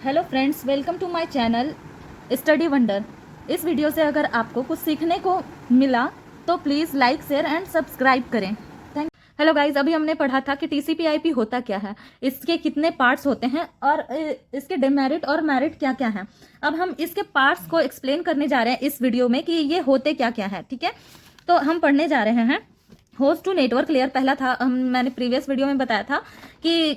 Hello friends, welcome to my channel study wonder. इस video से अगर आपको कुछ सीखने को मिला तो please like share and subscribe करें। थैंक हेलो गाइज, अभी हमने पढ़ा था कि टीसीपी/आईपी होता क्या है, इसके कितने पार्ट्स होते हैं और इसके डिमेरिट और मेरिट क्या क्या हैं। अब हम इसके पार्ट्स को एक्सप्लेन करने जा रहे हैं इस वीडियो में कि ये होते क्या क्या है। ठीक है, तो हम पढ़ने जा रहे हैं होस्ट टू नेटवर्क लेयर। पहला था, मैंने प्रीवियस वीडियो में बताया था कि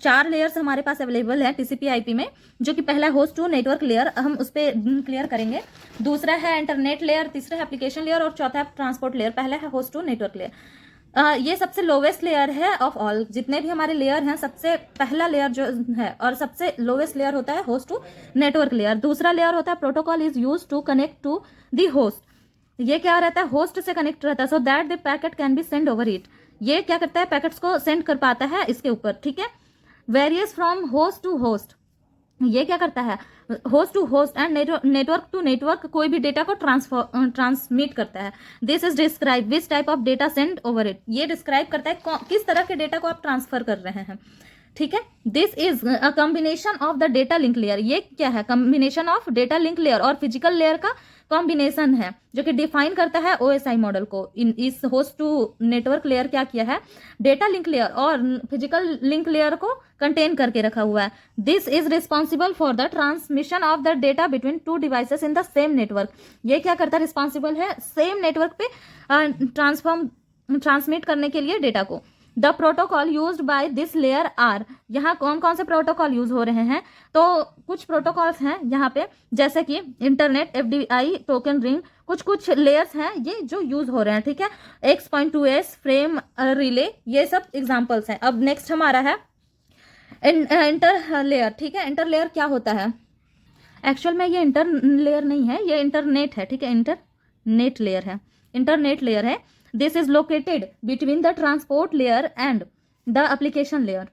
4 लेयर्स हमारे पास अवेलेबल है टीसीपी/आईपी में, जो कि पहला है होस्ट टू नेटवर्क लेयर, हम उस पर क्लियर करेंगे। दूसरा है इंटरनेट लेयर, तीसरा है एप्लीकेशन लेयर और चौथा है ट्रांसपोर्ट लेयर। पहला है होस्ट टू नेटवर्क लेयर। ये सबसे लोवेस्ट लेयर है ऑफ ऑल, जितने भी हमारे लेयर हैं सबसे पहला लेयर जो है और सबसे लोवेस्ट लेयर होता है होस्ट टू नेटवर्क लेयर। दूसरा लेयर होता है protocol is use to connect to the host. ये क्या रहता है, होस्ट से कनेक्ट रहता है, so that the packet can be send over it. ये क्या करता है, पैकेट्स को सेंड कर पाता है इसके ऊपर। ठीक है, various from host to host, ये क्या करता है, host to host and network to network कोई भी डेटा को ट्रांसमिट करता है। This is describe which type of data send over it. ये डिस्क्राइब करता है किस तरह के डेटा को आप ट्रांसफर कर रहे हैं। ठीक है, this is a combination of the data link layer. ये क्या है, combination of data link layer और फिजिकल लेयर का कॉम्बिनेशन है, जो कि डिफाइन करता है ओएसआई मॉडल को। इस होस्ट टू नेटवर्क लेयर क्या किया है, डेटा लिंक लेयर और फिजिकल लिंक लेयर को कंटेन करके रखा हुआ है। This is responsible for the transmission of the data between two devices in the same network. ये क्या करता है, रिस्पॉन्सिबल है सेम नेटवर्क पे ट्रांसमिट करने के लिए डेटा को। The protocol use by this layer are, यहाँ कौन कौन से प्रोटोकॉल यूज हो रहे हैं, तो कुछ प्रोटोकॉल्स हैं यहाँ पे, जैसे कि इंटरनेट, एफडीआई, टोकन रिंग, कुछ लेयर्स हैं ये जो यूज हो रहे हैं। ठीक है, X.2S, फ्रेम रिले, ये सब एग्जांपल्स हैं। अब नेक्स्ट हमारा है इंटर लेयर। ठीक है, इंटर लेयर क्या होता है, एक्चुअल में ये इंटर लेयर नहीं है, ये इंटरनेट है। ठीक है, इंटरनेट लेयर है, इंटरनेट लेयर है। This is located between the transport layer and the application layer.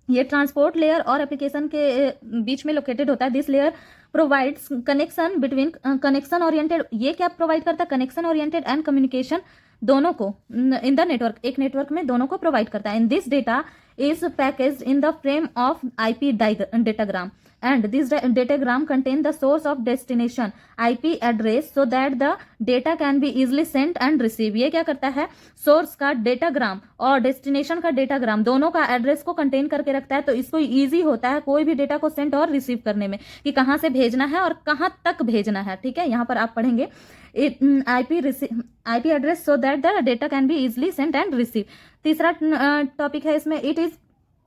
ये ट्रांसपोर्ट लेयर और एप्लीकेशन के बीच में लोकेटेड होता है। This layer provides connection between connection oriented. ये क्या प्रोवाइड करता है, कनेक्शन ओरिएंटेड एंड कम्युनिकेशन दोनों को इन द नेटवर्क, एक नेटवर्क में दोनों को प्रोवाइड करता है। In this data is packaged in the frame of IP datagram and this datagram contain the source of destination IP address so that the data can be easily sent and received। ये क्या करता है, source का datagram और destination का datagram दोनों का address को कंटेन करके रखता है, तो इसको इजी होता है कोई भी डेटा को सेंड और रिसीव करने में, कि कहाँ से भेजना है और कहाँ तक भेजना है। ठीक है, यहाँ पर आप पढ़ेंगे IP address so that the data can be easily send and receive. तीसरा टॉपिक है इसमें,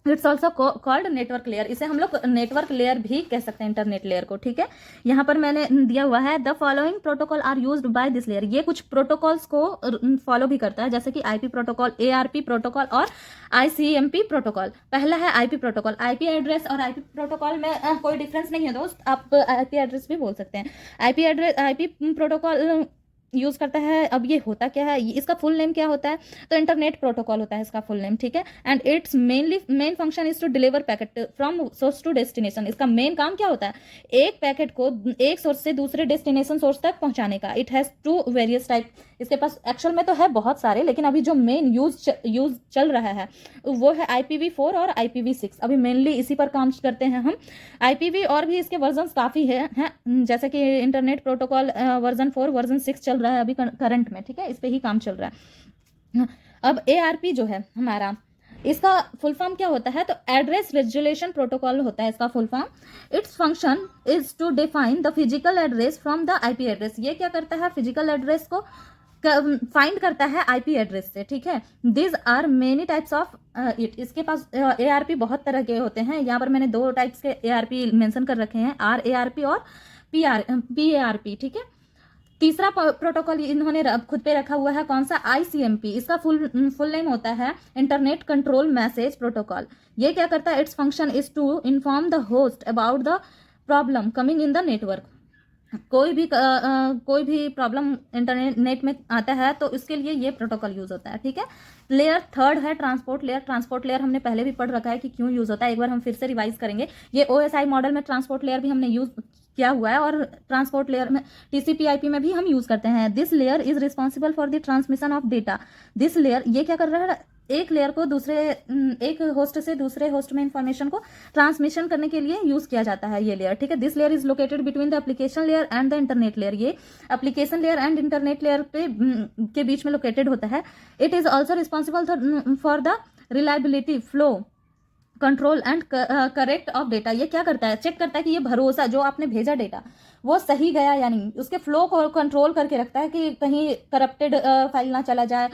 it's also called network layer. इसे हम लोग नेटवर्क लेयर भी कह सकते हैं, इंटरनेट लेयर को। ठीक है, यहाँ पर मैंने दिया हुआ है, the following protocol are used by this layer. ये कुछ प्रोटोकॉल्स को फॉलो भी करता है, जैसे कि आईपी प्रोटोकॉल, एआरपी प्रोटोकॉल और आईसीएमपी प्रोटोकॉल। पहला है आईपी प्रोटोकॉल। आईपी एड्रेस और आईपी प्रोटोकॉल में कोई डिफरेंस नहीं है दोस्त, आप आईपी एड्रेस भी बोल सकते हैं। आईपी प्रोटोकॉल यूज करता है। अब ये होता क्या है, इसका फुल नेम क्या होता है, तो इंटरनेट प्रोटोकॉल होता है इसका फुल नेम। ठीक है, and its main function is to deliver packet from source to destination. इसका मेन काम क्या होता है, एक पैकेट को एक सोर्स से दूसरे डेस्टिनेशन सोर्स तक पहुंचाने का। It has two various type, इसके पास एक्चुअल में तो है बहुत सारे, लेकिन अभी जो मेन यूज चल रहा है वो है IPv4 और IPv6। अभी मेनली इसी पर काम करते हैं हम। IPv और भी इसके वर्जन काफ़ी हैं, जैसे कि इंटरनेट प्रोटोकॉल वर्जन 4, वर्जन 6 चल रहा है अभी करंट में। ठीक है, इस पे ही काम चल रहा है। अब ARP जो है हमारा, इसका फुल फॉर्म क्या होता है, तो एड्रेस रेजोल्यूशन प्रोटोकॉल होता है इसका full form. Its function is to define the physical address from the IP address. ये क्या करता है, फिजिकल एड्रेस को फाइंड करता है IP एड्रेस से। ठीक है, this are many types of it. इसके पास ARP बहुत तरह के होते हैं। यहाँ पर मैंने 2 टाइप्स के ARP मेंशन कर रखे हैं, RARP और PARP। ठीक है, तीसरा प्रोटोकॉल इन्होंने खुद पे रखा हुआ है, कौन सा, ICMP। इसका फुल नेम होता है इंटरनेट कंट्रोल मैसेज प्रोटोकॉल। ये क्या करता है, its function is to inform the host about the problem coming in the network. कोई भी प्रॉब्लम इंटरनेट में आता है तो इसके लिए ये प्रोटोकॉल यूज होता है। ठीक है, लेयर थर्ड है ट्रांसपोर्ट लेयर। ट्रांसपोर्ट लेयर हमने पहले भी पढ़ रखा है कि क्यों यूज होता है, एक बार हम फिर से रिवाइज करेंगे। ये OSI मॉडल में ट्रांसपोर्ट लेयर भी हमने यूज किया हुआ है और ट्रांसपोर्ट लेयर में TCP/IP में भी हम यूज करते हैं। This layer is responsible for the transmission of data. This layer ये क्या कर रहा है, एक लेयर को एक होस्ट से दूसरे होस्ट में इंफॉर्मेशन को ट्रांसमिशन करने के लिए यूज किया जाता है ये लेयर, ठीक है। This layer is located between the application layer and the internet layer. ये application layer and internet layer के बीच में लोकेटेड होता है। It is also responsible for the reliability, flow, control and correct of data. ये क्या करता है, चेक करता है कि ये भरोसा जो आपने भेजा डेटा वो सही गया या नहीं, उसके फ्लो को कंट्रोल करके रखता है कि कहीं करप्टेड फाइल ना चला जाए,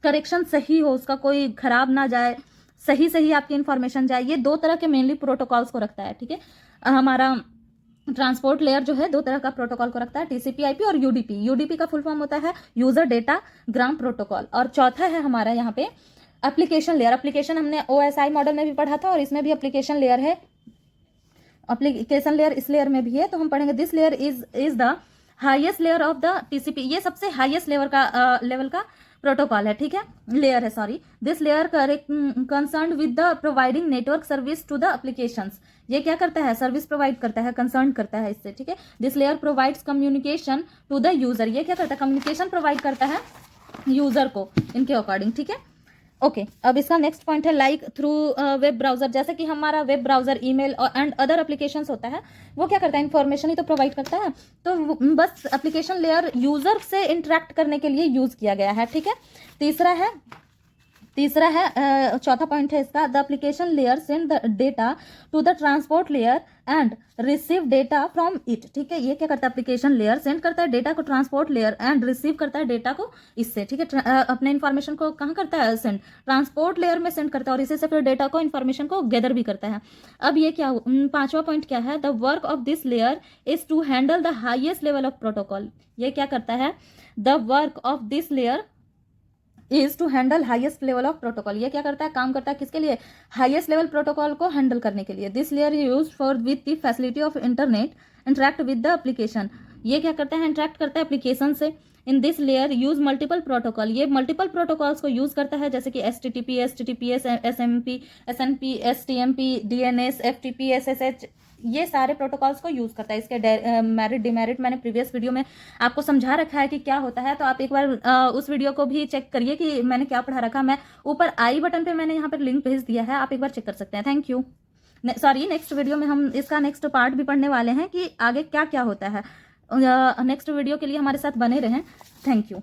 करेक्शन सही हो, उसका कोई खराब ना जाए, सही आपकी इन्फॉर्मेशन जाए। ये दो तरह के मेनली प्रोटोकॉल्स को रखता है, ठीक है। हमारा ट्रांसपोर्ट लेयर जो है दो तरह का प्रोटोकॉल को रखता है, टीसीपी आईपी और यूडीपी। यूडीपी का फुल फॉर्म होता है यूजर डेटा ग्राम प्रोटोकॉल। और चौथा है हमारा यहाँ पे एप्लीकेशन लेयर। एप्लीकेशन हमने ओएसआई मॉडल में भी पढ़ा था और इसमें भी एप्लीकेशन लेयर है। एप्लीकेशन लेयर इस लेयर में भी है, तो हम पढ़ेंगे this layer is the highest layer of the TCP. ये सबसे हाईएस्ट लेवल का प्रोटोकॉल है, ठीक है, लेयर है, sorry. This layer concern with the providing network service to the applications. ये क्या करता है, सर्विस प्रोवाइड करता है, कंसर्न करता है इससे, ठीक है। This layer provides communication to the user. ये क्या करता है, कम्युनिकेशन प्रोवाइड करता है यूजर को इनके अकॉर्डिंग, ठीक है। ओके अब इसका नेक्स्ट पॉइंट है लाइक थ्रू वेब ब्राउजर। जैसे कि हमारा वेब ब्राउजर, ईमेल और एंड अदर एप्लीकेशंस होता है, वो क्या करता है, इन्फॉर्मेशन ही तो प्रोवाइड करता है। तो बस एप्लीकेशन लेयर यूजर से इंटरेक्ट करने के लिए यूज किया गया है, ठीक है। तीसरा है चौथा पॉइंट है इसका, the application layer send the data to the transport layer and receive data from it, ठीक है। ये क्या करता है, एप्लीकेशन लेयर सेंड करता है डेटा को ट्रांसपोर्ट लेयर एंड रिसीव करता है डेटा को इससे, ठीक है। अपने इन्फॉर्मेशन को कहाँ करता है, सेंड ट्रांसपोर्ट लेयर में सेंड करता है और इसी से फिर डेटा को इन्फॉर्मेशन को गैदर भी करता है। अब ये क्या, पांचवा पॉइंट क्या है, the work of this layer is to handle the highest level of protocol. ये क्या करता है, the work of this layer is to handle highest level of protocol. ये क्या करता है, काम करता है किसके लिए, हाईएस्ट लेवल प्रोटोकॉल को हैंडल करने के लिए। This layer use for with the facility of internet interact with the application. ये क्या करता है, इंटरेक्ट करता है एप्लीकेशन से। In this layer use multiple protocol. ये मल्टीपल प्रोटोकॉल्स को यूज करता है, जैसे कि HTTP, HTTPS, SMP, SNP, STMP, DNS, FTP, SSH, ये सारे प्रोटोकॉल्स को यूज करता है। इसके मेरिट डिमेरिट मैंने प्रीवियस वीडियो में आपको समझा रखा है कि क्या होता है, तो आप एक बार उस वीडियो को भी चेक करिए कि मैंने क्या पढ़ा रखा। मैं ऊपर आई बटन पे मैंने यहाँ पर लिंक भेज दिया है, आप एक बार चेक कर सकते हैं। Thank you. Sorry, next video में हम इसका नेक्स्ट पार्ट भी पढ़ने वाले हैं कि आगे क्या क्या होता है। नेक्स्ट वीडियो के लिए हमारे साथ बने रहें। Thank you.